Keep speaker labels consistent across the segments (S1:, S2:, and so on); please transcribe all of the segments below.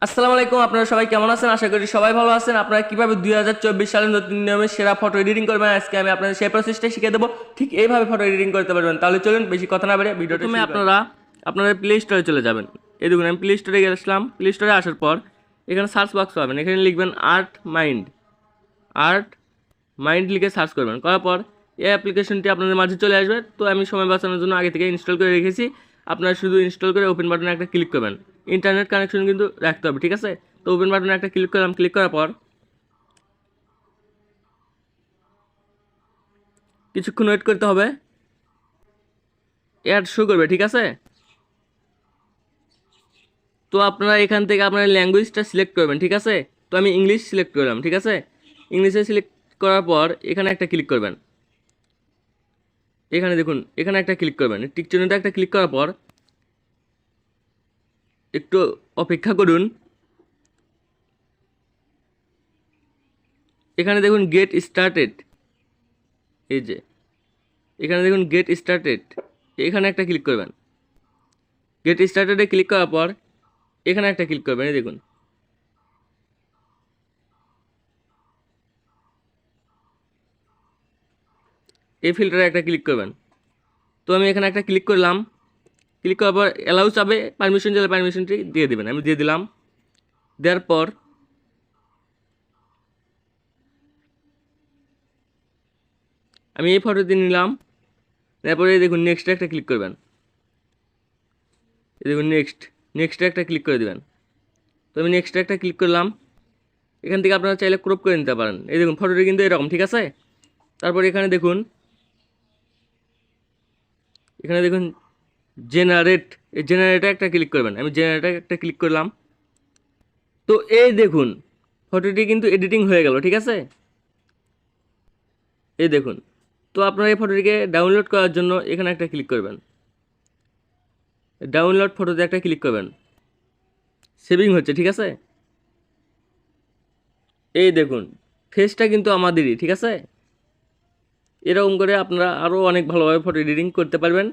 S1: আসসালামু আলাইকুম, আপনারা সবাই কেমন আছেন? আশা করি সবাই ভালো আছেন। আপনারা কিভাবে 2024 সালের নতুন নিয়মে সেরা ফটো এডিটিং করবেন আজকে আমি আপনাদের সেই প্রসেসটা শিখিয়ে দেবো। ঠিক এইভাবে ফটো এডিটিং করতে পারবেন। তাহলে চলুন বেশি কথা না বেরিয়ে ভিডিওটা শুরু করি। আপনারা আপনাদের প্লে স্টোরে চলে যাবেন। এই দেখুন আমি প্লে স্টোরে গেছিলাম। প্লে স্টোরে আসার পর এখানে সার্চ বক্স পাবেন, এখানে লিখবেন আর্ট মাইন্ড লিখে সার্চ করবেন। করার পর এই অ্যাপ্লিকেশনটি আপনাদের মাঝে চলে আসবে। তো আমি সময় বাঁচানোর জন্য আগে থেকে ইনস্টল করে রেখেছি। আপনারা শুধু ইনস্টল করে ওপেন বাটনে একটা ক্লিক করবেন। ইন্টারনেট কানেকশন কিন্তু রাখতে হবে, ঠিক আছে? তো ওপেন বাটনে একটা ক্লিক করলাম। ক্লিক করার পর কিছুক্ষণ ওয়েট করতে হবে। অ্যাড শো করবে, ঠিক আছে? তো আপনারা এখান থেকে আপনার ল্যাঙ্গুয়েজটা সিলেক্ট করবেন, ঠিক আছে? তো আমি ইংলিশ সিলেক্ট করলাম, ঠিক আছে? ইংলিশে সিলেক্ট করার পর এখানে একটা ক্লিক করবেন। এখানে দেখুন, এখানে একটা ক্লিক করবেন। টিক চিহ্নটা একটা ক্লিক করার পর একটু অপেক্ষা করুন। এখানে দেখুন গেট স্টার্টেড, এই যে এখানে দেখুন গেট স্টার্টেড, এখানে একটা ক্লিক করবেন। গেট স্টার্টেডে ক্লিক করার পর এখানে একটা ক্লিক করবেন। এই দেখুন, এই ফিল্টারে একটা ক্লিক করবেন। তো আমি এখানে একটা ক্লিক করলাম। ক্লিক করার পর অ্যালাউ চাবে, পারমিশন চাইলে পারমিশনটি দিয়ে দেবেন। আমি দিয়ে দিলাম। দেওয়ার পর আমি এই ফটোটি নিলাম। তারপরে এই দেখুন নেক্সটে একটা ক্লিক করবেন। এই দেখুন নেক্সটে একটা ক্লিক করে দেবেন। তো আমি নেক্সটে একটা ক্লিক করলাম। এখান থেকে আপনারা চাইলে ক্রপ করে নিতে পারেন। এই দেখুন ফটোটি কিন্তু এরকম, ঠিক আছে? তারপর এখানে দেখুন জেনারেট, এই জেনারেটে একটা ক্লিক করবেন। আমি জেনারেটে একটা ক্লিক করলাম। তো এই দেখুন ফটোটি কিন্তু এডিটিং হয়ে গেল, ঠিক আছে? এই দেখুন। তো আপনারা এই ফটোটিকে ডাউনলোড করার জন্য এখানে একটা ক্লিক করবেন। ডাউনলোড ফটোতে একটা ক্লিক করবেন। সেভিং হচ্ছে, ঠিক আছে? এই দেখুন ফেসটা কিন্তু আমাদেরই, ঠিক আছে? এরকম করে আপনারা আরও অনেক ভালোভাবে ফটো এডিটিং করতে পারবেন।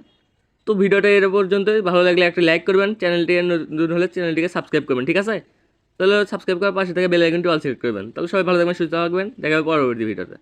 S1: তো ভিডিওটা এর পর্যন্তই। ভালো লাগলে একটা লাইক করবেন, চ্যানেলটি নতুন হলে চ্যানেলটিকে সাবস্ক্রাইব করবেন, ঠিক আছে? তাহলে সাবস্ক্রাইব করার পাশে থেকে বেল আইকনটি অল সিলেক্ট করবেন। তাহলে সবাই ভালো থাকবেন, সুস্থ থাকবেন। দেখা হবে পরবর্তী ভিডিওতে।